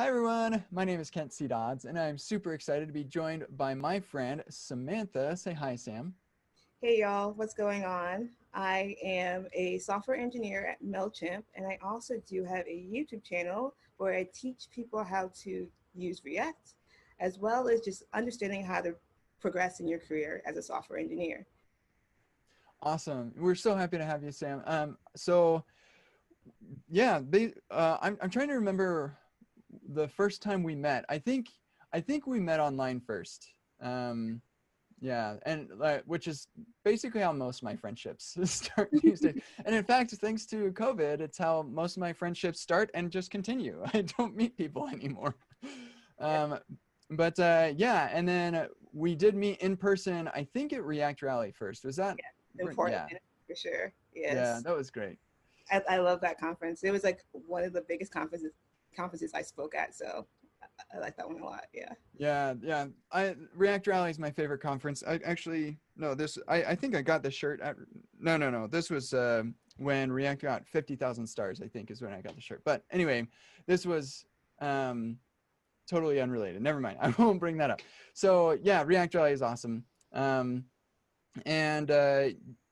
Hi everyone, my name is Kent C. Dodds, and I'm super excited to be joined by my friend Samantha. Say hi, Sam. Hey y'all, what's going on? I am a software engineer at MailChimp, and I also do have a YouTube channel where I teach people how to use React, as well as just understanding how to progress in your career as a software engineer. Awesome. We're so happy to have you, Sam. So yeah, I'm trying to remember the first time we met. I think we met online first. Um, yeah, and which is basically how most of my friendships start these days. And in fact, thanks to COVID, it's how most of my friendships start and just continue. I don't meet people anymore. Yeah, Um, but yeah, and then we did meet in person. I think at React Rally first. Was that? in Yeah, Portland for sure. yeah, Yes, that was great. I love that conference. It was like one of the biggest conferences I spoke at, so I like that one a lot. Yeah. Yeah, yeah. I React Rally is my favorite conference. I actually no, this I think I got the shirt at no. This was when React got 50,000 stars, I think is when I got the shirt. But anyway, this was um totally unrelated. Never mind. I won't bring that up. So, yeah, React Rally is awesome. Um and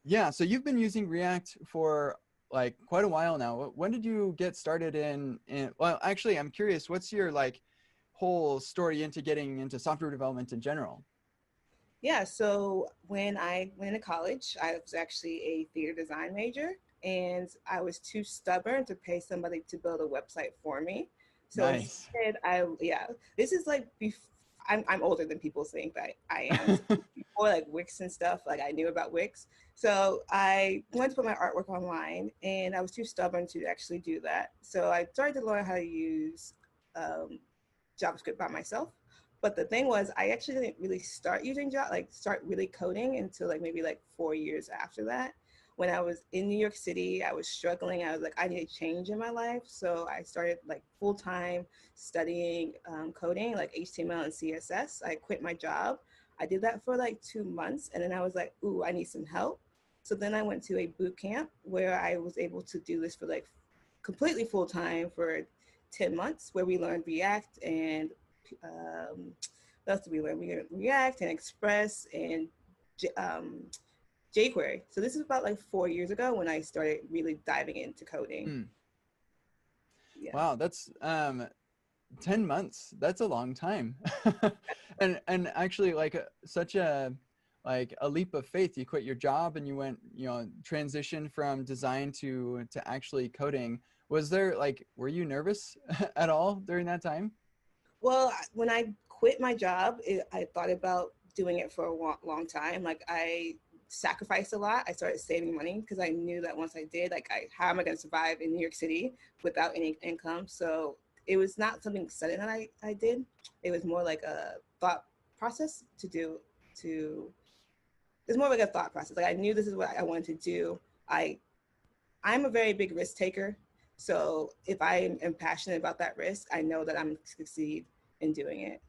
yeah, so you've been using React for like quite a while now. When did you get started in well, actually, I'm curious, what's your like whole story into getting into software development in general? Yeah, so when I went into college, I was actually a theater design major, and I was too stubborn to pay somebody to build a website for me. So Nice. instead, yeah, this is like I'm older than people think that I am. So before like Wix and stuff, like I knew about Wix. So I went to put my artwork online, and I was too stubborn to actually do that. So I started to learn how to use um, JavaScript by myself. But the thing was, I actually didn't really start using start really coding until like maybe like 4 years after that. When I was in New York City, I was struggling. I was like, I need a change in my life. So I started like full time studying coding, like HTML and CSS. I quit my job. I did that for like 2 months. And then I was like, ooh, I need some help. So then I went to a boot camp where I was able to do this for like completely full time for 10 months, where we learned React and what else did we learn? We learned React and Express and jQuery. So this is about like 4 years ago when I started really diving into coding. Hmm. Yeah. Wow, that's 10 months. That's a long time. And actually like such a like a leap of faith. You quit your job and you went, transition from design to actually coding. Was there like were you nervous at all during that time? Well, when I quit my job, I thought about doing it for a long time. Like I sacrificed a lot. I started saving money because I knew that once I did, how am I going to survive in New York City without any income? So it was not something sudden that I did. It was more like a thought process to do to it's more like a thought process. Like I knew this is what I wanted to do. I I'm a very big risk taker. So if I am passionate about that risk, I know that I'm going to succeed in doing it.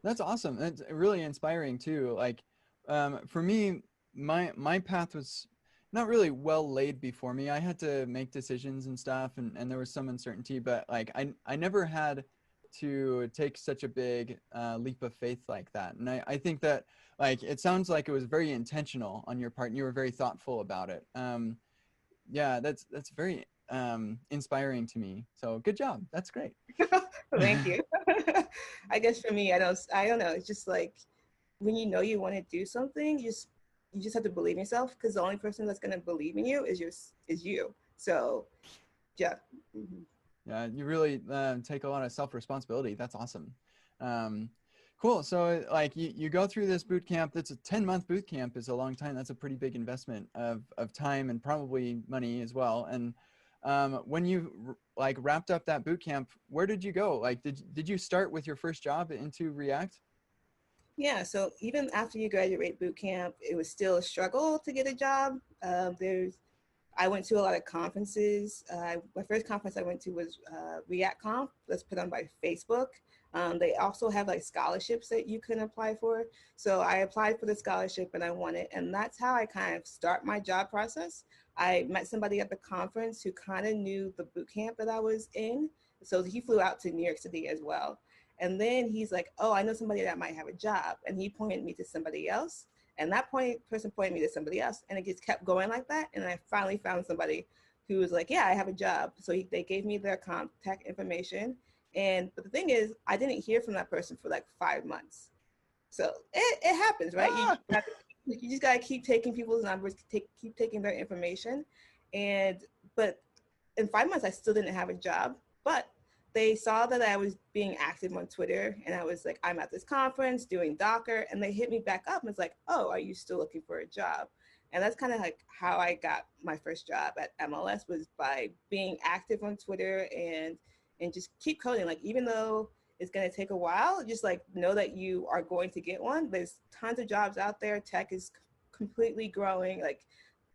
That's awesome. That's really inspiring too. Like, for me, my path was not really well laid before me. I had to make decisions and stuff, and there was some uncertainty. But like, I never had to take such a big leap of faith like that. And I think that like it sounds like it was very intentional on your part, and you were very thoughtful about it. Yeah, that's very inspiring to me. So good job. That's great. Thank you. I guess for me, I don't know. It's just like when you know you want to do something, you just have to believe in yourself because the only person that's going to believe in you is you. So yeah. Mhm. Yeah, you really take a lot of self-responsibility. That's awesome. Um, cool. So like you go through this boot camp. That's a 10-month boot camp is a long time. That's a pretty big investment of time and probably money as well. And when you like wrapped up that boot camp, where did you go? Like did you start with your first job into React? Yeah, so even after you graduate boot camp, it was still a struggle to get a job. I went to a lot of conferences. My first conference I went to was React Conf, that's put on by Facebook. They also have like scholarships that you can apply for. So I applied for the scholarship and I won it. And that's how I kind of start my job process. I met somebody at the conference who kind of knew the boot camp that I was in. So he flew out to New York City as well. And then he's like, oh, I know somebody that might have a job. And he pointed me to somebody else. And that person pointed me to somebody else. And it just kept going like that. And I finally found somebody who was like, yeah, I have a job. So they gave me their contact information. But the thing is, I didn't hear from that person for like 5 months. So it happens, right? Ah! You just gotta keep taking people's numbers, keep taking their information. But in 5 months, I still didn't have a job. But they saw that I was being active on Twitter, and I was like, I'm at this conference doing Docker, and they hit me back up and was like, oh, are you still looking for a job? And that's kind of like how I got my first job at MLS, was by being active on Twitter and just keep coding. Like, even though it's going to take a while, just like know that you are going to get one. There's tons of jobs out there. Tech is completely growing. Like,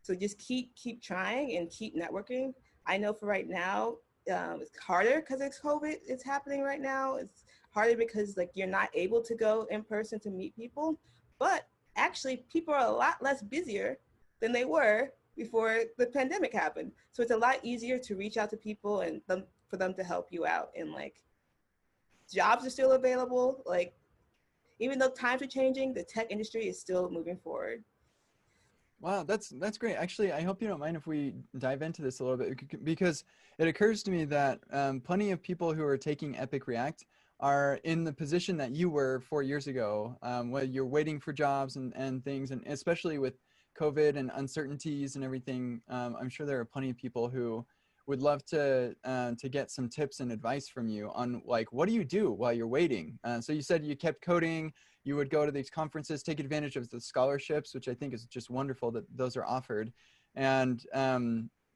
so just keep trying and keep networking. I know for right now, it's harder because it's COVID. It's happening right now. It's harder because like you're not able to go in person to meet people, but actually people are a lot less busier than they were before the pandemic happened. So it's a lot easier to reach out to people and for them to help you out. And like, jobs are still available. Like, even though times are changing, the tech industry is still moving forward. Wow, that's great. Actually, I hope you don't mind if we dive into this a little bit, because it occurs to me that plenty of people who are taking Epic React are in the position that you were 4 years ago, where you're waiting for jobs and things, and especially with COVID and uncertainties and everything. I'm sure there are plenty of people who would love to get some tips and advice from you on like, what do you do while you're waiting? So you said you kept coding. You would go to these conferences, take advantage of the scholarships, which I think is just wonderful that those are offered. And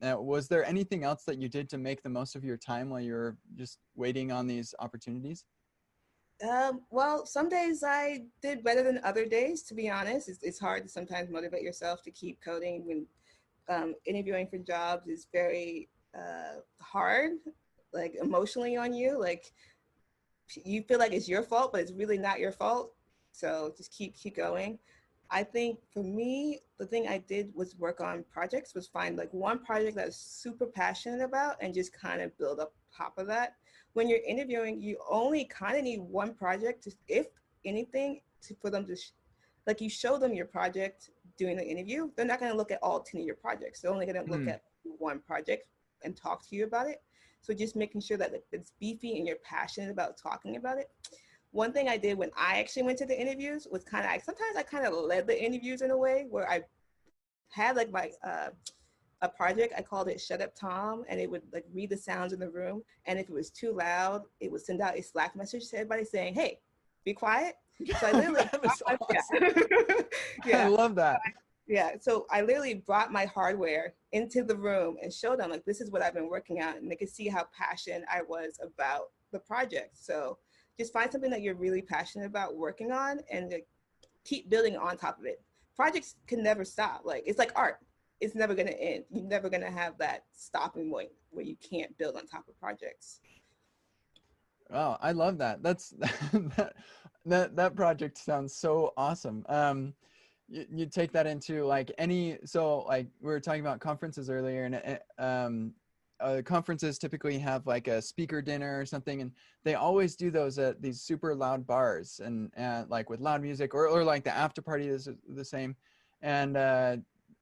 was there anything else that you did to make the most of your time while you're just waiting on these opportunities? Well, some days I did better than other days, to be honest. It's hard to sometimes motivate yourself to keep coding when interviewing for jobs is very hard, like emotionally on you. Like, you feel like it's your fault, but it's really not your fault. So just keep going. I think for me, the thing I did was work on projects, was find like one project that I was super passionate about and just kind of build up top of that. When you're interviewing, you only kind of need one project, to, if anything, for them to, like, you show them your project during the interview. They're not going to look at all 10 of your projects. They're only going to look at one project and talk to you about it. So just making sure that it's beefy and you're passionate about talking about it. One thing I did when I actually went to the interviews was sometimes I kind of led the interviews in a way where I had like my, a project, I called it Shut Up Tom, and it would like read the sounds in the room. And if it was too loud, it would send out a Slack message to everybody saying, hey, be quiet. So I literally, I love that. Yeah, so I literally brought my hardware into the room and showed them like, this is what I've been working on, and they could see how passionate I was about the project. So just find something that you're really passionate about working on and keep building on top of it. Projects can never stop. Like, it's like art. It's never going to end. You're never going to have that stopping point where you can't build on top of projects. Oh, I love that. That's that project sounds so awesome. You take that into like so like we were talking about conferences earlier, and conferences typically have like a speaker dinner or something, and they always do those at these super loud bars and like with loud music, or like the after party is the same. And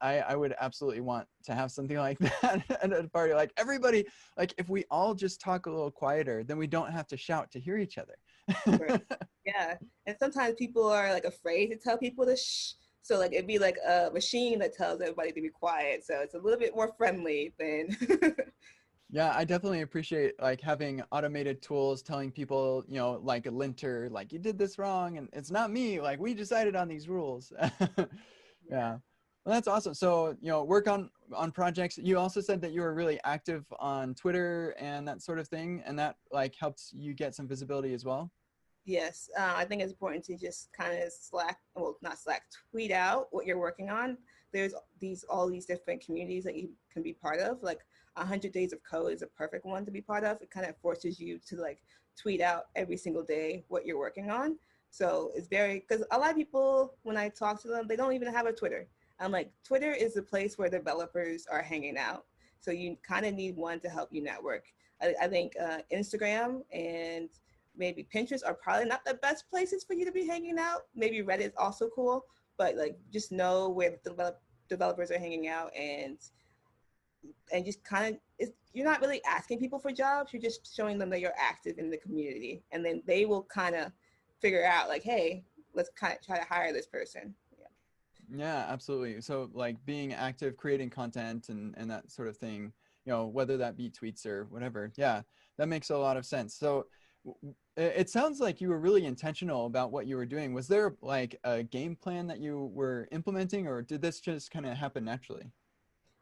I would absolutely want to have something like that at a party. Like, everybody, like, if we all just talk a little quieter, then we don't have to shout to hear each other. Right. Yeah, and sometimes people are like afraid to tell people to shh. So like, it'd be like a machine that tells everybody to be quiet. So it's a little bit more friendly than. Yeah, I definitely appreciate like having automated tools telling people, you know, like a linter, like, you did this wrong and it's not me, like, we decided on these rules. Yeah. Well, that's awesome. So, you know, work on projects. You also said that you were really active on Twitter and that sort of thing, and that like helps you get some visibility as well. Yes, I think it's important to just kind of tweet out what you're working on. There's all these different communities that you can be part of. Like 100 Days of Code is a perfect one to be part of. It kind of forces you to like tweet out every single day what you're working on. So it's because a lot of people, when I talk to them, they don't even have a Twitter. I'm like, Twitter is the place where developers are hanging out. So you kind of need one to help you network. I think Instagram and maybe Pinterest are probably not the best places for you to be hanging out. Maybe Reddit is also cool, but like just know where the developers are hanging out, and just kind of, you're not really asking people for jobs. You're just showing them that you're active in the community, and then they will kind of figure out like, hey, let's kind of try to hire this person. Yeah. Yeah, absolutely. So like being active, creating content and that sort of thing, whether that be tweets or whatever. Yeah, that makes a lot of sense. So it sounds like you were really intentional about what you were doing. Was there like a game plan that you were implementing, or did this just kind of happen naturally?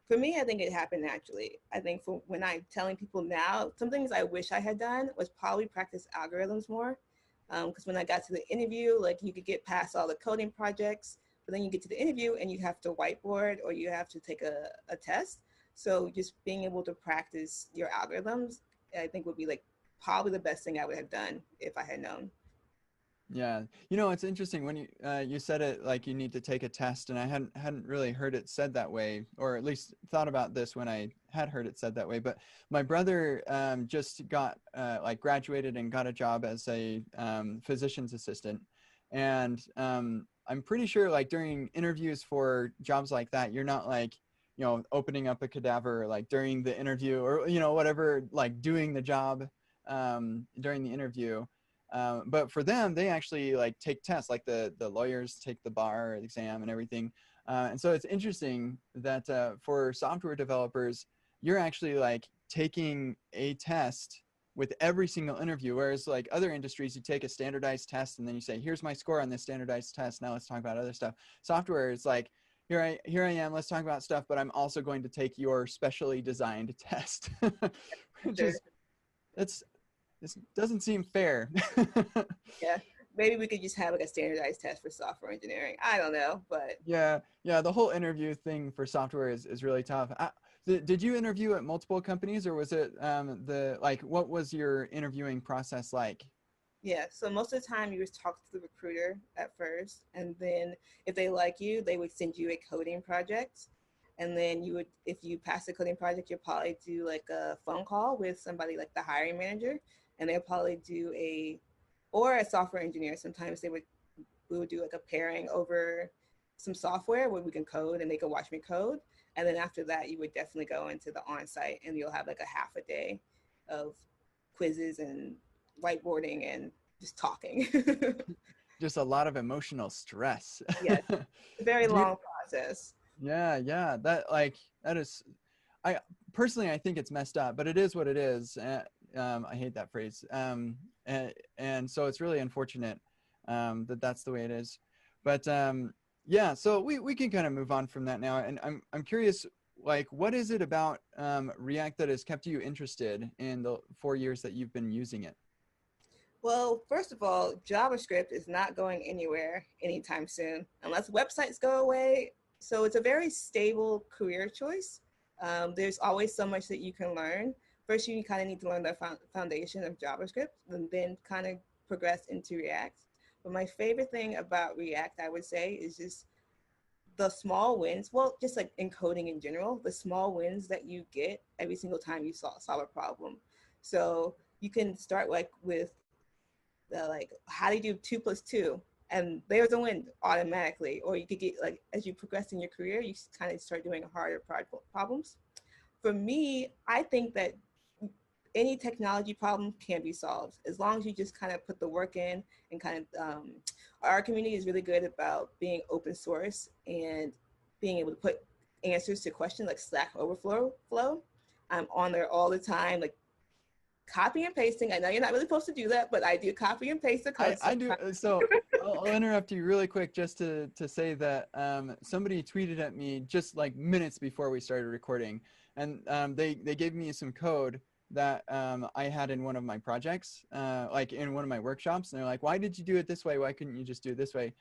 For me, I think it happened naturally. I think for when I'm telling people now, some things I wish I had done was probably practice algorithms more. Because when I got to the interview, like you could get past all the coding projects, but then you get to the interview and you have to whiteboard or you have to take a test. So just being able to practice your algorithms, I think would be like probably the best thing I would have done if I had known. Yeah, it's interesting when you said it like you need to take a test, and I hadn't really heard it said that way, or at least thought about this when I had heard it said that way. But my brother just got like graduated and got a job as a physician's assistant, and I'm pretty sure like during interviews for jobs like that, you're not like opening up a cadaver like during the interview or whatever, like doing the job during the interview. But for them, they actually like take tests, like the lawyers take the bar exam and everything. And so it's interesting that for software developers, you're actually like taking a test with every single interview, whereas like other industries, you take a standardized test and then you say, here's my score on this standardized test. Now let's talk about other stuff. Software is like, here I am, let's talk about stuff, but I'm also going to take your specially designed test, which Sure. is, it's, this doesn't seem fair. Yeah. Maybe we could just have like a standardized test for software engineering. I don't know, but Yeah, yeah. The whole interview thing for software is really tough. Did you interview at multiple companies, or was it what was your interviewing process like? yeah, so most of the time you just talk to the recruiter at first, and then if they like you, they would send you a coding project. And then you would, if you pass the coding project, you'll probably do like a phone call with somebody like the hiring manager, and they'll probably do or a software engineer. Sometimes we would do like a pairing over some software where we can code and they can watch me code. And then after that, you would definitely go into the on-site and you'll have like a half a day of quizzes and whiteboarding and just talking. Just a lot of emotional stress. Yes, a very Do you, long process. yeah, yeah. That is, I personally I think it's messed up, but it is what it is. I hate that phrase. And so it's really unfortunate that that's the way it is. But yeah, so we can kind of move on from that now. And I'm curious, like, what is it about React that has kept you interested in the 4 years that you've been using it? Well, first of all, JavaScript is not going anywhere anytime soon unless websites go away. So it's a very stable career choice. There's always so much that you can learn. First, you kind of need to learn the foundation of JavaScript and then kind of progress into React. But my favorite thing about React, I would say, is just the small wins. Well, just like in coding in general, the small wins that you get every single time you solve a problem. So you can start like with like how do you do 2 plus 2, and there's a win automatically. Or you could get like as you progress in your career, you kind of start doing harder problems. For me, I think that any technology problem can be solved as long as you just kind of put the work in and kind of our community is really good about being open source and being able to put answers to questions like Stack Overflow. I'm on there all the time, like copy and pasting. I know you're not really supposed to do that, but I do copy and paste the code. I do. So I'll interrupt you really quick just to say that somebody tweeted at me just like minutes before we started recording, and they gave me some code that I had in one of my projects, like in one of my workshops, and they're like, "Why did you do it this way? Why couldn't you just do it this way?"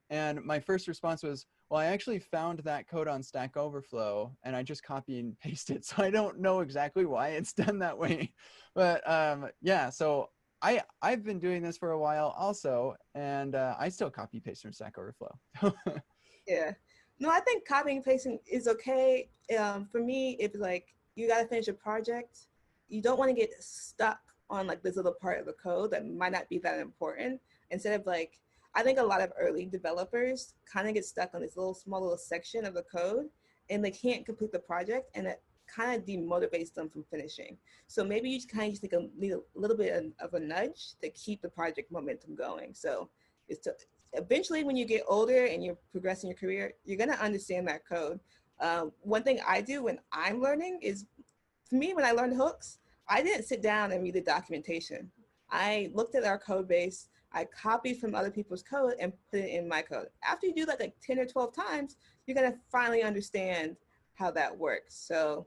And my first response was, well, I actually found that code on Stack Overflow and I just copy and paste it. So I don't know exactly why it's done that way. But yeah, so I've been doing this for a while also, and I still copy paste from Stack Overflow. Yeah. No, I think copying and pasting is okay. For me, if like you got to finish a project, you don't want to get stuck on like this little part of the code that might not be that important. Instead of like, I think a lot of early developers kind of get stuck on this small little section of the code and they can't complete the project, and it kind of demotivates them from finishing. So maybe you just kind of need a little bit of a nudge to keep the project momentum going. So eventually when you get older and you're progressing your career, you're going to understand that code. One thing I do when I'm learning is, for me, when I learned hooks, I didn't sit down and read the documentation. I looked at our code base, I copied from other people's code and put it in my code. After you do that like 10 or 12 times, you're gonna finally understand how that works. So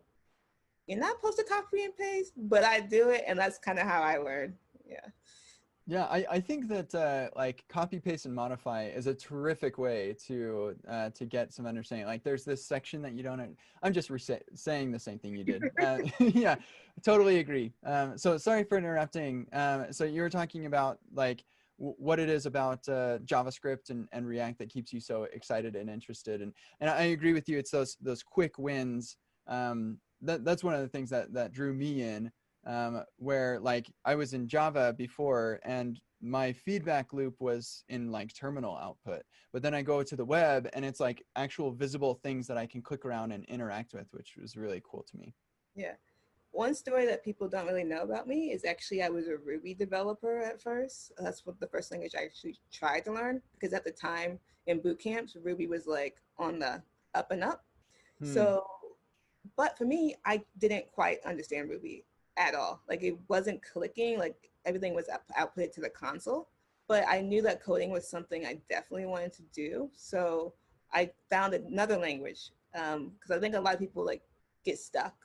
you're not supposed to copy and paste, but I do it, and that's kind of how I learn. Yeah. Yeah, I think that like copy, paste, and modify is a terrific way to get some understanding. Like there's this section that you don't. I'm just saying the same thing you did. Yeah, totally agree. So sorry for interrupting. So you were talking about like what it is about JavaScript and React that keeps you so excited and interested, and I agree with you. It's those quick wins. That's one of the things that drew me in. Where like I was in Java before and my feedback loop was in like terminal output, but then I go to the web and it's like actual visible things that I can click around and interact with, which was really cool to me. Yeah. One story that people don't really know about me is actually I was a Ruby developer at first. That's what the first language I actually tried to learn, because at the time in boot camps, Ruby was like on the up and up. So, but for me, I didn't quite understand Ruby at all. Like it wasn't clicking, like everything was outputted to the console. But I knew that coding was something I definitely wanted to do. So I found another language, because I think a lot of people like get stuck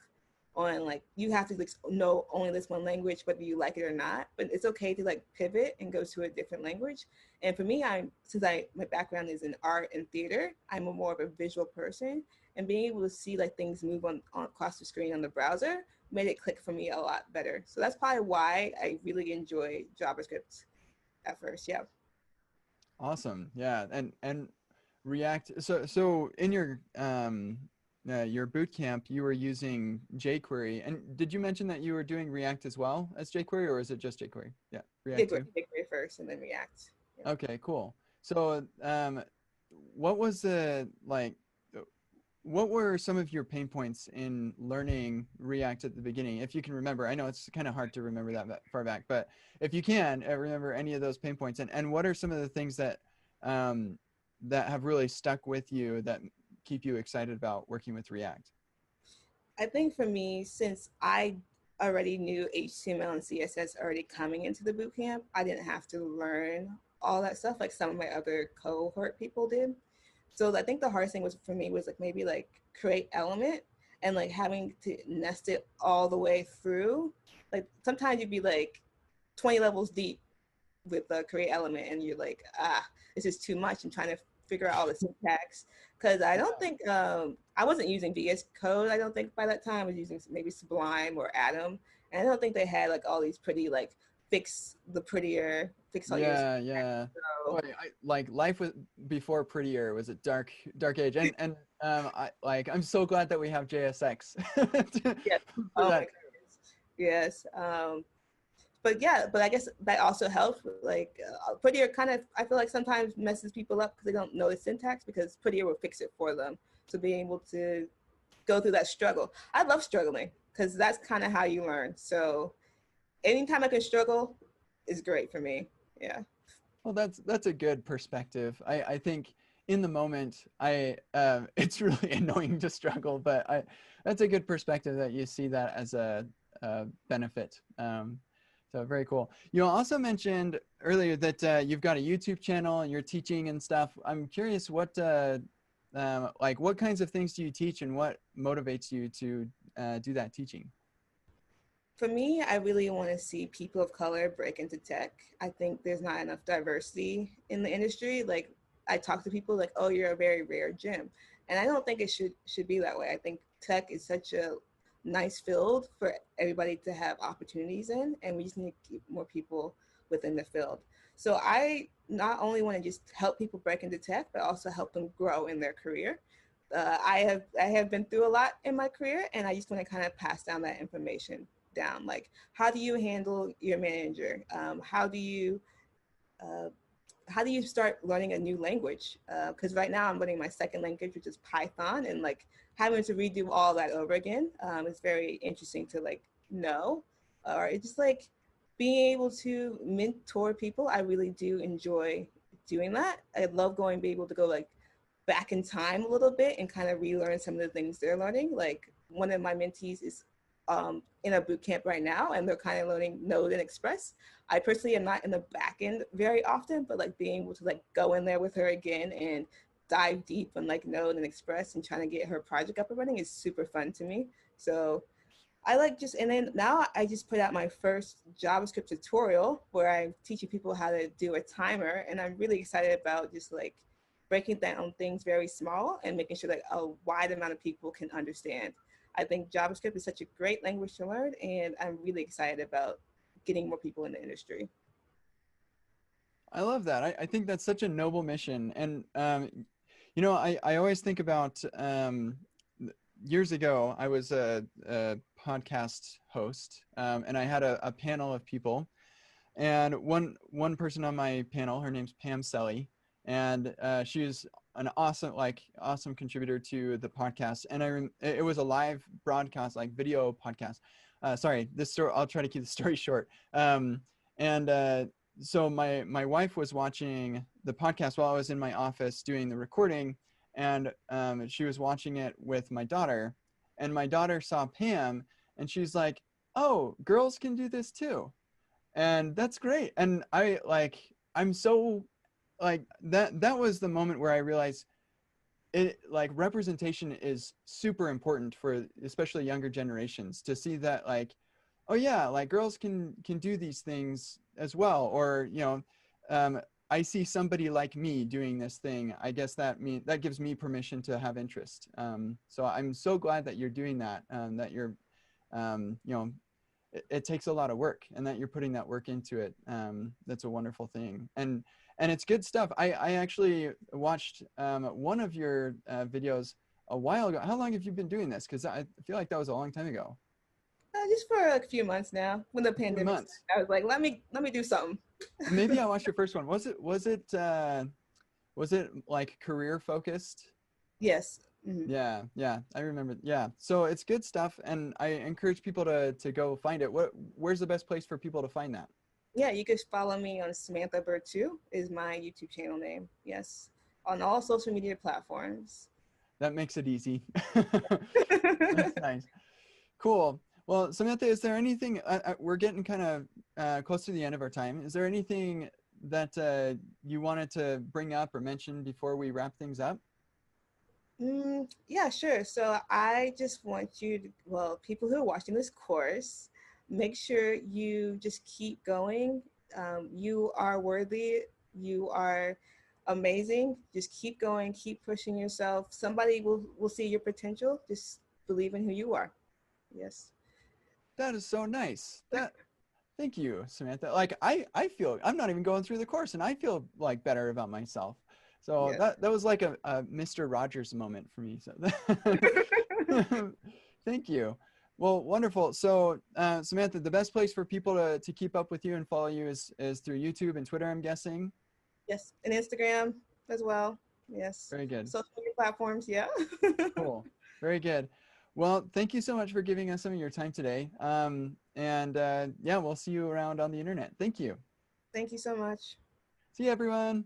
on like, you have to like know only this one language, whether you like it or not. But it's okay to like pivot and go to a different language. And for me, since my background is in art and theater, I'm more of a visual person, and being able to see like things move on across the screen on the browser made it click for me a lot better. So that's probably why I really enjoy JavaScript at first. Yeah. Awesome. Yeah. And React. So in your boot camp, you were using jQuery. And did you mention that you were doing React as well as jQuery, or is it just jQuery? Yeah. React too? jQuery first and then React. Yeah. Okay, cool. So what was what were some of your pain points in learning React at the beginning? If you can remember, I know it's kind of hard to remember that far back, but if you can remember any of those pain points, and what are some of the things that that have really stuck with you that keep you excited about working with React? I think for me, since I already knew HTML and CSS already coming into the boot camp, I didn't have to learn all that stuff like some of my other cohort people did. So I think the hardest thing was for me was like maybe like create element and like having to nest it all the way through. Like sometimes you'd be like 20 levels deep with the create element and you're like, this is too much, and trying to figure out all the syntax. Because I don't think, I wasn't using VS Code, I don't think by that time. I was using maybe Sublime or Atom. And I don't think they had like all these pretty like fix all your syntax. Yeah. So, Boy, like life was before Prettier was a dark age, and I'm so glad that we have JSX. yes. Oh my goodness. Yes. But yeah, but I guess that also helps. Like Prettier kind of, I feel like sometimes messes people up because they don't know the syntax, because Prettier will fix it for them. So being able to go through that struggle, I love struggling because that's kind of how you learn. So anytime I can struggle is great for me. Yeah. Well, that's a good perspective. I think in the moment, it's really annoying to struggle, but that's a good perspective that you see that as a benefit. So very cool. You also mentioned earlier that you've got a YouTube channel and you're teaching and stuff. I'm curious what what kinds of things do you teach, and what motivates you to do that teaching? For me, I really want to see people of color break into tech. I think there's not enough diversity in the industry. Like I talk to people like, oh, you're a very rare gem. And I don't think it should be that way. I think tech is such a nice field for everybody to have opportunities in, and we just need to keep more people within the field. So I not only want to just help people break into tech, but also help them grow in their career. I have been through a lot in my career, and I just want to kind of pass down that information down. Like, how do you handle your manager? Uh, how do you start learning a new language? Because right now I'm learning my second language, which is Python, and like having to redo all that over again is very interesting to like know. Or it's just like being able to mentor people. I really do enjoy doing that. I love going, be able to go like back in time a little bit and kind of relearn some of the things they're learning. Like one of my mentees is in a boot camp right now, and they're kind of learning Node and Express. I personally am not in the back end very often, but like being able to like go in there with her again and dive deep on like Node and Express and trying to get her project up and running is super fun to me. So I like just, and then now I just put out my first JavaScript tutorial where I'm teaching people how to do a timer. And I'm really excited about just like breaking down things very small and making sure that a wide amount of people can understand. I think JavaScript is such a great language to learn, and I'm really excited about getting more people in the industry. I love that. I think that's such a noble mission. And, you know, I always think about years ago, I was a podcast host, and I had a panel of people. And one person on my panel, her name's Pam Selly, and she's an awesome contributor to the podcast. And it was a live broadcast, like video podcast. Sorry, this story, I'll try to keep the story short. So my wife was watching the podcast while I was in my office doing the recording, and she was watching it with my daughter, and my daughter saw Pam, and she's like, "Oh, girls can do this too." And that's great. And I'm so like that was the moment where I realized it, like, representation is super important for especially younger generations, to see that, like, oh yeah, like girls can do these things as well. Or, you know, I see somebody like me doing this thing, I guess that gives me permission to have interest. So I'm so glad that you're doing that, that you're you know, it takes a lot of work, and that you're putting that work into it. That's a wonderful thing. And it's good stuff. I actually watched one of your videos a while ago. How long have you been doing this? Because I feel like that was a long time ago. Just for like a few months now. When the A few pandemic months. started, I was like, let me do something. Maybe I watched your first one. Was it like career focused? Yes. Mm-hmm. Yeah, I remember. Yeah, so it's good stuff, and I encourage people to go find it. Where's the best place for people to find that? Yeah, you can follow me on Samantha Bird 2 is my YouTube channel name. Yes, on all social media platforms. That makes it easy. That's nice. Cool. Well, Samantha, is there anything, we're getting kind of close to the end of our time. Is there anything that you wanted to bring up or mention before we wrap things up? Yeah, sure. So I just want you to, well, people who are watching this course, make sure you just keep going. You are worthy. You are amazing. Just keep going, keep pushing yourself. Somebody will see your potential. Just believe in who you are. Yes. That is so nice. Thank you, Samantha. Like I feel, I'm not even going through the course, and I feel like better about myself. So Yes. that was like a Mr. Rogers moment for me. So thank you. Well, wonderful. So Samantha, the best place for people to keep up with you and follow you is through YouTube and Twitter, I'm guessing. Yes. And Instagram as well. Yes. Very good. Social media platforms. Yeah. Cool. Very good. Well, thank you so much for giving us some of your time today. Yeah, we'll see you around on the internet. Thank you. Thank you so much. See you, everyone.